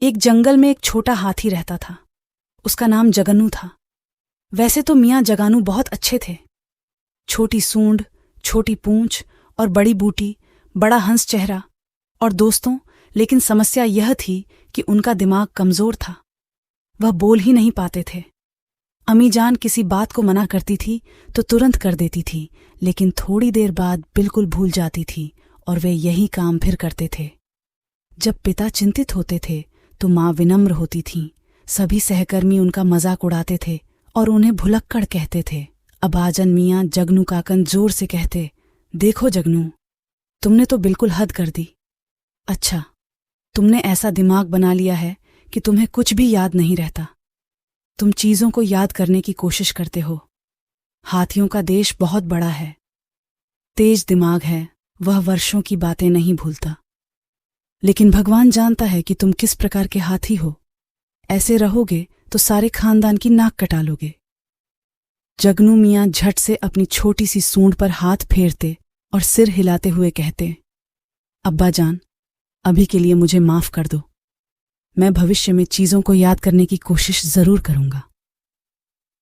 एक जंगल में एक छोटा हाथी रहता था। उसका नाम जगनू था। वैसे तो मियाँ जगानू बहुत अच्छे थे। छोटी सूंड, छोटी पूंछ और बड़ी बूटी, बड़ा हंस चेहरा और दोस्तों, लेकिन समस्या यह थी कि उनका दिमाग कमजोर था। वह बोल ही नहीं पाते थे। अम्मी जान किसी बात को मना करती थी तो तुरंत कर देती थी, लेकिन थोड़ी देर बाद बिल्कुल भूल जाती थी और वे यही काम फिर करते थे। जब पिता चिंतित होते थे तो माँ विनम्र होती थीं। सभी सहकर्मी उनका मजाक उड़ाते थे और उन्हें भुलक्कड़ कहते थे। अबाजन मियाँ जगनू काकन जोर से कहते, देखो जगनू, तुमने तो बिल्कुल हद कर दी। अच्छा, तुमने ऐसा दिमाग बना लिया है कि तुम्हें कुछ भी याद नहीं रहता। तुम चीजों को याद करने की कोशिश करते हो। हाथियों का देश बहुत बड़ा है, तेज दिमाग है, वह वर्षों की बातें नहीं भूलता। लेकिन भगवान जानता है कि तुम किस प्रकार के हाथी हो। ऐसे रहोगे तो सारे खानदान की नाक कटा लोगे। जगनू मियाँ झट से अपनी छोटी सी सूंड पर हाथ फेरते और सिर हिलाते हुए कहते, अब्बा जान, अभी के लिए मुझे माफ कर दो। मैं भविष्य में चीजों को याद करने की कोशिश जरूर करूंगा।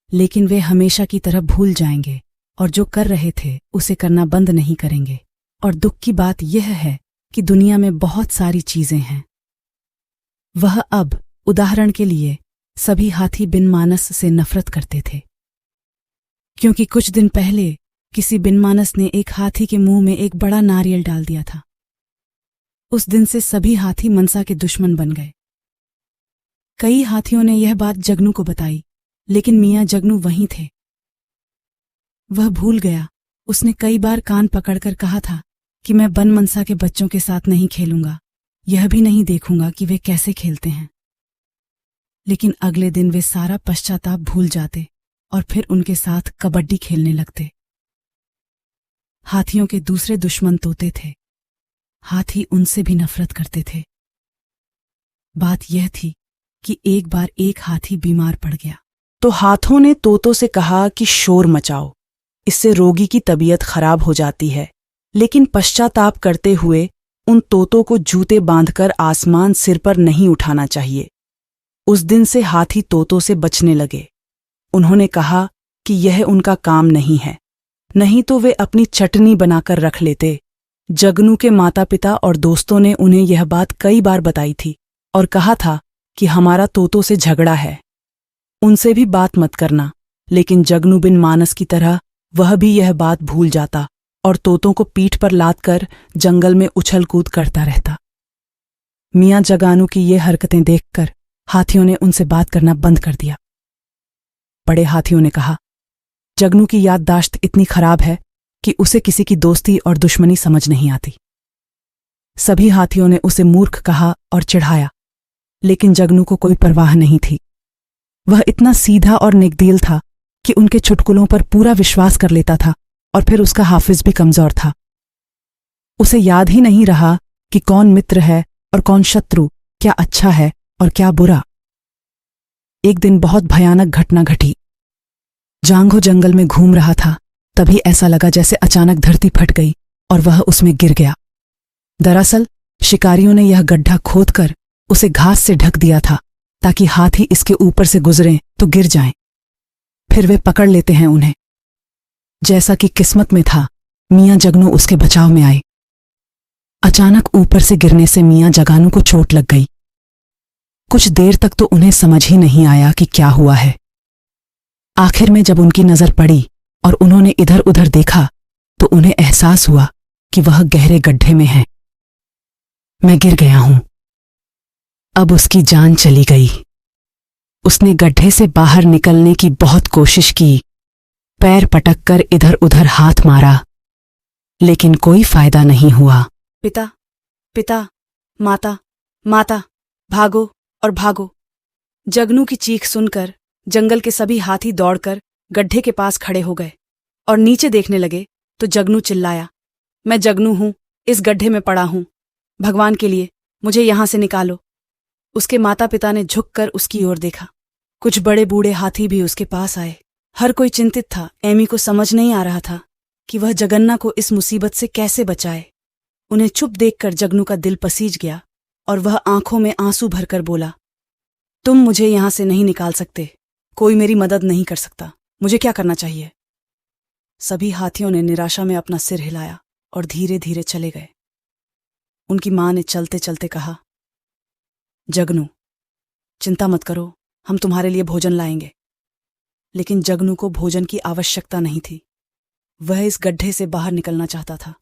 लेकिन वे हमेशा की तरह भूल जाएंगे और जो कर रहे थे उसे करना बंद नहीं करेंगे। और दुख की बात यह है कि दुनिया में बहुत सारी चीजें हैं। वह अब, उदाहरण के लिए, सभी हाथी बिन मानस से नफरत करते थे, क्योंकि कुछ दिन पहले किसी बिन मानस ने एक हाथी के मुंह में एक बड़ा नारियल डाल दिया था। उस दिन से सभी हाथी मनसा के दुश्मन बन गए। कई हाथियों ने यह बात जगनू को बताई, लेकिन मियाँ जगनू वहीं थे। वह भूल गया। उसने कई बार कान पकड़कर कहा था कि मैं बन मनसा के बच्चों के साथ नहीं खेलूंगा, यह भी नहीं देखूंगा कि वे कैसे खेलते हैं। लेकिन अगले दिन वे सारा पश्चाताप भूल जाते और फिर उनके साथ कबड्डी खेलने लगते। हाथियों के दूसरे दुश्मन तोते थे। हाथी उनसे भी नफरत करते थे। बात यह थी कि एक बार एक हाथी बीमार पड़ गया तो हाथों ने तोतों से कहा कि शोर मचाओ, इससे रोगी की तबीयत खराब हो जाती है। लेकिन पश्चाताप करते हुए उन तोतों को जूते बांधकर आसमान सिर पर नहीं उठाना चाहिए। उस दिन से हाथी तोतों से बचने लगे। उन्होंने कहा कि यह उनका काम नहीं है, नहीं तो वे अपनी चटनी बनाकर रख लेते। जगनू के माता पिता और दोस्तों ने उन्हें यह बात कई बार बताई थी और कहा था कि हमारा तोतों से झगड़ा है, उनसे भी बात मत करना। लेकिन जगनू बिन मानस की तरह वह भी यह बात भूल जाता और तोतों को पीठ पर लाद कर जंगल में उछल कूद करता रहता। मियाँ जगानू की ये हरकतें देखकर हाथियों ने उनसे बात करना बंद कर दिया। बड़े हाथियों ने कहा, जगनू की याददाश्त इतनी खराब है कि उसे किसी की दोस्ती और दुश्मनी समझ नहीं आती। सभी हाथियों ने उसे मूर्ख कहा और चिढ़ाया, लेकिन जगनू को कोई परवाह नहीं थी। वह इतना सीधा और नेकदिल था कि उनके चुटकुलों पर पूरा विश्वास कर लेता था और फिर उसका हाफिज भी कमजोर था। उसे याद ही नहीं रहा कि कौन मित्र है और कौन शत्रु, क्या अच्छा है और क्या बुरा। एक दिन बहुत भयानक घटना घटी। जांघो जंगल में घूम रहा था, तभी ऐसा लगा जैसे अचानक धरती फट गई और वह उसमें गिर गया। दरअसल शिकारियों ने यह गड्ढा खोदकर उसे घास से ढक दिया था ताकि हाथी इसके ऊपर से गुजरें तो गिर जाएं, फिर वे पकड़ लेते हैं उन्हें। जैसा कि किस्मत में था, मियाँ जगनू उसके बचाव में आए। अचानक ऊपर से गिरने से मियाँ जगानू को चोट लग गई। कुछ देर तक तो उन्हें समझ ही नहीं आया कि क्या हुआ है। आखिर में जब उनकी नजर पड़ी और उन्होंने इधर उधर देखा तो उन्हें एहसास हुआ कि वह गहरे गड्ढे में है। मैं गिर गया हूं। अब उसकी जान चली गई। उसने गड्ढे से बाहर निकलने की बहुत कोशिश की, पैर पटककर इधर उधर हाथ मारा, लेकिन कोई फायदा नहीं हुआ। पिता, पिता, माता, माता, भागो और भागो। जगनू की चीख सुनकर जंगल के सभी हाथी दौड़कर गड्ढे के पास खड़े हो गए और नीचे देखने लगे तो जगनू चिल्लाया, मैं जगनू हूं, इस गड्ढे में पड़ा हूं, भगवान के लिए मुझे यहां से निकालो। उसके माता पिता ने झुककर उसकी ओर देखा। कुछ बड़े बूढ़े हाथी भी उसके पास आए। हर कोई चिंतित था। एमी को समझ नहीं आ रहा था कि वह जगन्ना को इस मुसीबत से कैसे बचाए। उन्हें चुप देखकर जगनू का दिल पसीज गया और वह आंखों में आंसू भरकर बोला, तुम मुझे यहां से नहीं निकाल सकते, कोई मेरी मदद नहीं कर सकता, मुझे क्या करना चाहिए? सभी हाथियों ने निराशा में अपना सिर हिलाया और धीरे धीरे चले गए। उनकी मां ने चलते चलते कहा, जगनू, चिंता मत करो, हम तुम्हारे लिए भोजन लाएंगे। लेकिन जगनू को भोजन की आवश्यकता नहीं थी। वह इस गड्ढे से बाहर निकलना चाहता था।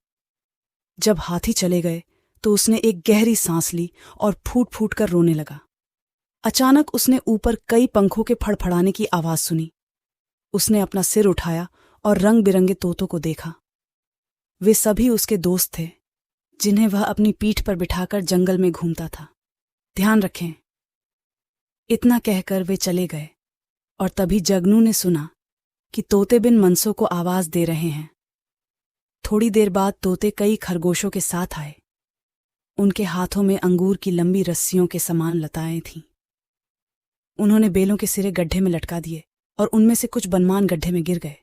जब हाथी चले गए तो उसने एक गहरी सांस ली और फूट फूट कर रोने लगा। अचानक उसने ऊपर कई पंखों के फड़फड़ाने की आवाज सुनी। उसने अपना सिर उठाया और रंग बिरंगे तोतों को देखा। वे सभी उसके दोस्त थे, जिन्हें वह अपनी पीठ पर बिठाकर जंगल में घूमता था। ध्यान रखें। इतना कहकर वे चले गए और तभी जगनू ने सुना कि तोते बिन मनसों को आवाज दे रहे हैं। थोड़ी देर बाद तोते कई खरगोशों के साथ आए। उनके हाथों में अंगूर की लंबी रस्सियों के समान लताएं थीं। उन्होंने बेलों के सिरे गड्ढे में लटका दिए और उनमें से कुछ बनमान गड्ढे में गिर गए।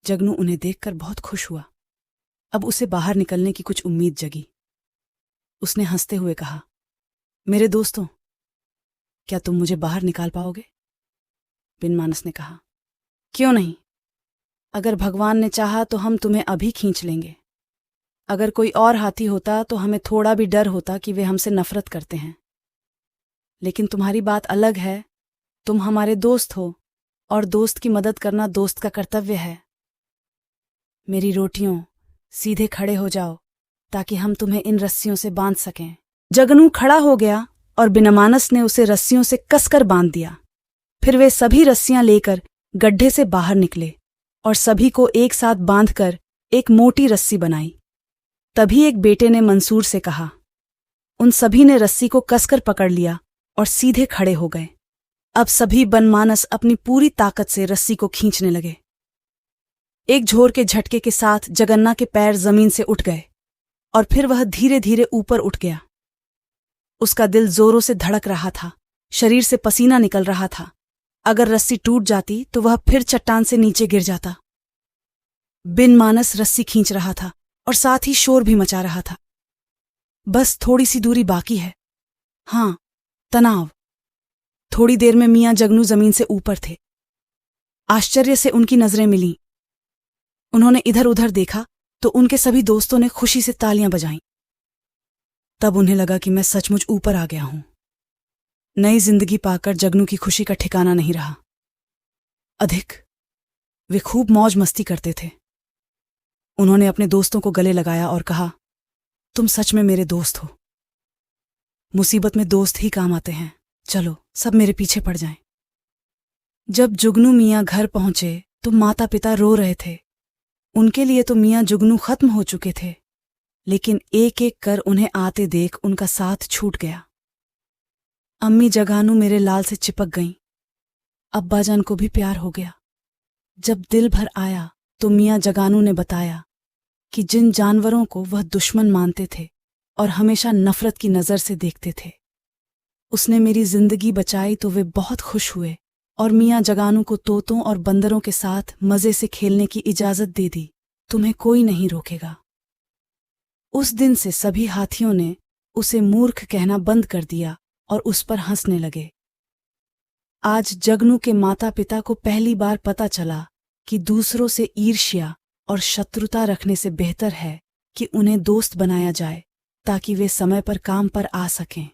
जगनू उन्हें देखकर बहुत खुश हुआ। अब उसे बाहर निकलने की कुछ उम्मीद जगी। उसने हंसते हुए कहा, मेरे दोस्तों, क्या तुम मुझे बाहर निकाल पाओगे? बिन मानस ने कहा, क्यों नहीं? अगर भगवान ने चाहा तो हम तुम्हें अभी खींच लेंगे। अगर कोई और हाथी होता तो हमें थोड़ा भी डर होता कि वे हमसे नफरत करते हैं। लेकिन तुम्हारी बात अलग है। तुम हमारे दोस्त हो और दोस्त की मदद करना दोस्त का कर्तव्य है। मेरी रोटियों, सीधे खड़े हो जाओ ताकि हम तुम्हें इन रस्सियों से बांध सकें। जगनू खड़ा हो गया और बिनमानस ने उसे रस्सियों से कसकर बांध दिया। फिर वे सभी रस्सियां लेकर गड्ढे से बाहर निकले और सभी को एक साथ बांधकर एक मोटी रस्सी बनाई। तभी एक बेटे ने मंसूर से कहा। उन सभी ने रस्सी को कसकर पकड़ लिया और सीधे खड़े हो गए। अब सभी बनमानस अपनी पूरी ताकत से रस्सी को खींचने लगे। एक झोर के झटके के साथ जगन्ना के पैर जमीन से उठ गए और फिर वह धीरे धीरे ऊपर उठ गया। उसका दिल जोरों से धड़क रहा था, शरीर से पसीना निकल रहा था। अगर रस्सी टूट जाती तो वह फिर चट्टान से नीचे गिर जाता। बिन मानस रस्सी खींच रहा था और साथ ही शोर भी मचा रहा था। बस थोड़ी सी दूरी बाकी है। हां, तनाव। थोड़ी देर में मियां जगनू जमीन से ऊपर थे। आश्चर्य से उनकी नजरें मिलीं। उन्होंने इधर उधर देखा तो उनके सभी दोस्तों ने खुशी से तालियां बजाईं। तब उन्हें लगा कि मैं सचमुच ऊपर आ गया हूं। नई जिंदगी पाकर जगनू की खुशी का ठिकाना नहीं रहा। अधिक वे खूब मौज मस्ती करते थे। उन्होंने अपने दोस्तों को गले लगाया और कहा, तुम सच में मेरे दोस्त हो। मुसीबत में दोस्त ही काम आते हैं। चलो सब मेरे पीछे पड़ जाएं। जब जुगनू मियां घर पहुंचे तो माता पिता रो रहे थे। उनके लिए तो मियां जुगनू खत्म हो चुके थे, लेकिन एक एक कर उन्हें आते देख उनका साथ छूट गया। अम्मी जगानू मेरे लाल से चिपक गईं। अब्बाजान को भी प्यार हो गया। जब दिल भर आया तो मियां जगानू ने बताया कि जिन जानवरों को वह दुश्मन मानते थे और हमेशा नफरत की नजर से देखते थे, उसने मेरी जिंदगी बचाई तो वे बहुत खुश हुए और मियां जगानू को तोतों और बंदरों के साथ मजे से खेलने की इजाजत दे दी। तुम्हें कोई नहीं रोकेगा। उस दिन से सभी हाथियों ने उसे मूर्ख कहना बंद कर दिया और उस पर हंसने लगे। आज जगनू के माता पिता को पहली बार पता चला कि दूसरों से ईर्ष्या और शत्रुता रखने से बेहतर है कि उन्हें दोस्त बनाया जाए ताकि वे समय पर काम पर आ सकें।